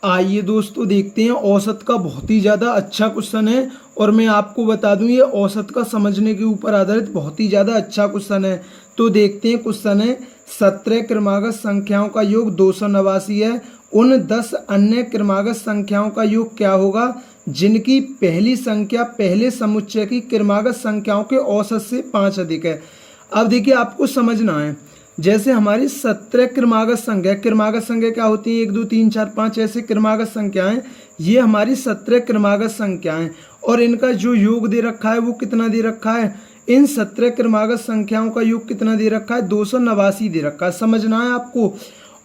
आइए दोस्तों देखते हैं। औसत का बहुत ही ज़्यादा अच्छा क्वेश्चन है और मैं आपको बता दूं ये औसत का समझने के ऊपर आधारित बहुत ही ज़्यादा अच्छा क्वेश्चन है। तो देखते हैं। क्वेश्चन है 17 क्रमागत संख्याओं का योग 289 है। उन 10 अन्य क्रमागत संख्याओं का योग क्या होगा जिनकी पहली संख्या पहले समुच्चय की क्रमागत संख्याओं के औसत से 5 अधिक है। अब देखिए आपको समझना है, जैसे हमारी 17 क्रमागत संख्या क्या होती है, 1 2 3 4 5 ऐसे क्रमागत संख्याएं। ये हमारी 17 क्रमागत संख्याएं और इनका जो योग दे रखा है वो कितना दे रखा है, इन 17 क्रमागत संख्याओं का योग कितना दे रखा है, 289 दे रखा है। समझना है आपको।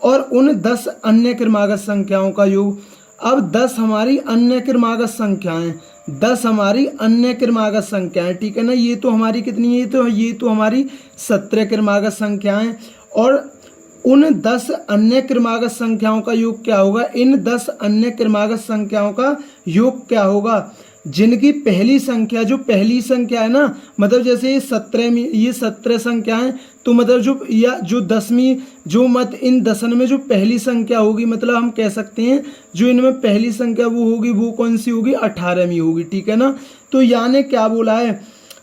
और उन 10 अन्य क्रमागत संख्याओं का योग, अब 10 हमारी अन्य क्रमागत संख्याएं, 10 हमारी अन्य क्रमागत संख्याएं, ठीक है ना। ये तो हमारी कितनी है, ये तो हमारी 17 क्रमागत संख्याएं। और उन 10 अन्य क्रमागत संख्याओं का योग क्या होगा, इन 10 अन्य क्रमागत संख्याओं का योग क्या होगा जिनकी पहली संख्या, जो पहली संख्या है ना, मतलब जैसे ये 17 संख्याएं, तो मतलब जो 10वीं, जो मत इन 10 में जो पहली संख्या होगी, मतलब हम कह सकते हैं जो इनमें पहली संख्या वो होगी, वो कौन सी होगी, 18वीं होगी, ठीक है ना। तो यानी क्या बोला है,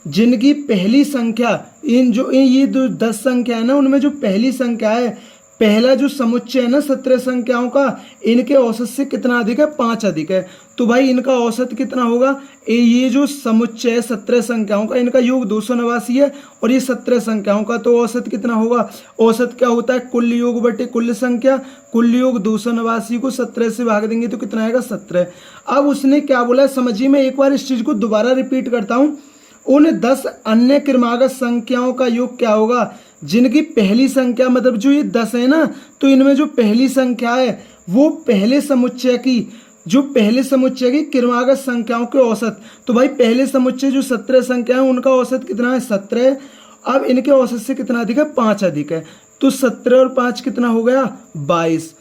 जिनकी पहली संख्या, ये जो 10 संख्या है ना, उनमें जो पहली संख्या है, पहला जो समुच्चय है ना 17 संख्याओं का, इनके औसत से कितना अधिक है, 5 अधिक है। तो भाई इनका औसत कितना होगा, ये जो समुच्चय है 17 संख्याओं का, इनका योग 289 है और ये 17 संख्याओं का, तो औसत कितना होगा, औसत क्या होता है, कुल योग बटे कुल संख्या। कुल योग 289 को 17 से भाग देंगे तो कितना आएगा, 17। अब उसने क्या बोला है समझिए, मैं एक बार इस चीज को दोबारा रिपीट करता हूँ। उन 10 अन्य क्रमागत संख्याओं का योग क्या होगा जिनकी पहली संख्या, मतलब जो ये 10 है ना, तो इनमें जो पहली संख्या है वो पहले समुच्चय की क्रमागत संख्याओं के औसत। तो भाई पहले समुच्चय जो 17 संख्या है उनका औसत कितना है, 17। अब इनके औसत से कितना अधिक है, 5 अधिक है। तो 17 और 5 कितना हो गया, 22।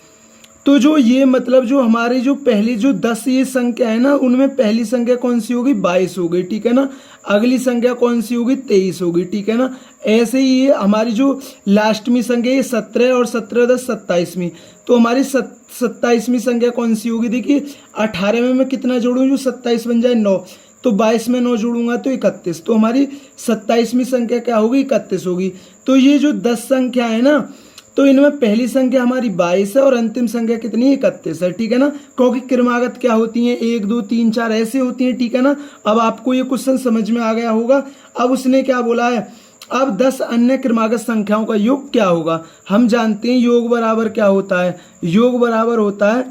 तो जो ये मतलब जो हमारी जो पहली जो 10 ये संख्या है ना, उनमें पहली संख्या कौन सी होगी, 22 हो गई, ठीक है ना। अगली संख्या कौन सी होगी, 23 होगी, ठीक है ना। ऐसे ही ये हमारी जो लास्ट में संख्या ये 17 और 17 10 27वीं, तो हमारी 27वीं संख्या कौन सी होगी, देखिए 18 में मैं कितना जोड़ूं, जो 27 बन जाए 9, तो 22 में 9 जोड़ूंगा तो 31, तो हमारी 27वीं संख्या क्या होगी, 31 होगी। तो ये जो 10 संख्या है ना, तो इनमें पहली संख्या हमारी 22 है और अंतिम संख्या कितनी है, 31 है, ठीक है ना। क्योंकि क्रमागत क्या होती हैं, 1 2 3 4 ऐसे होती हैं, ठीक है ना। अब आपको ये क्वेश्चन समझ में आ गया होगा। अब उसने क्या बोला है, अब 10 अन्य क्रमागत संख्याओं का योग क्या होगा। हम जानते हैं योग बराबर क्या होता है, योग बराबर होता है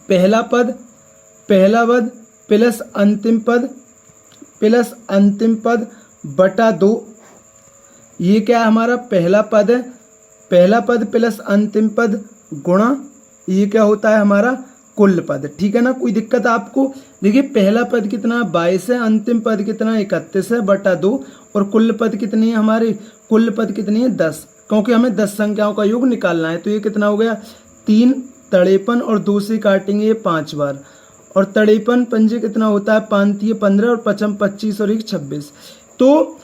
पहला पद प्लस अंतिम पद बटा 2। ये क्या है, हमारा पहला पद है, पहला पद प्लस अंतिम पद गुणा ये क्या होता है, हमारा कुल पद, ठीक है ना। कोई दिक्कत आपको, देखिए पहला पद कितना 22 है, अंतिम पद कितना 31 है बटा 2, और कुल पद कितनी है, हमारी कुल पद कितनी है 10, क्योंकि हमें 10 संख्याओं का योग निकालना है। तो ये कितना हो गया, 3 53 और 2 से काटेंगे ये 5 बार, और 53 पंजे कितना होता है, 5 15 और 55 25 और 1 26। तो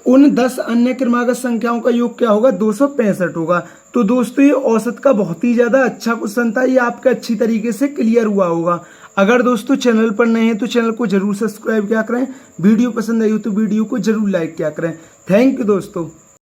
उन 10 अन्य क्रमागत संख्याओं का योग क्या होगा, 265 होगा। तो दोस्तों ये औसत का बहुत ही ज्यादा अच्छा क्वेश्चन था, ये आपका अच्छी तरीके से क्लियर हुआ होगा। अगर दोस्तों चैनल पर नए हैं तो चैनल को जरूर सब्सक्राइब किया करें, वीडियो पसंद आई हो तो वीडियो को जरूर लाइक किया करें। थैंक यू दोस्तों।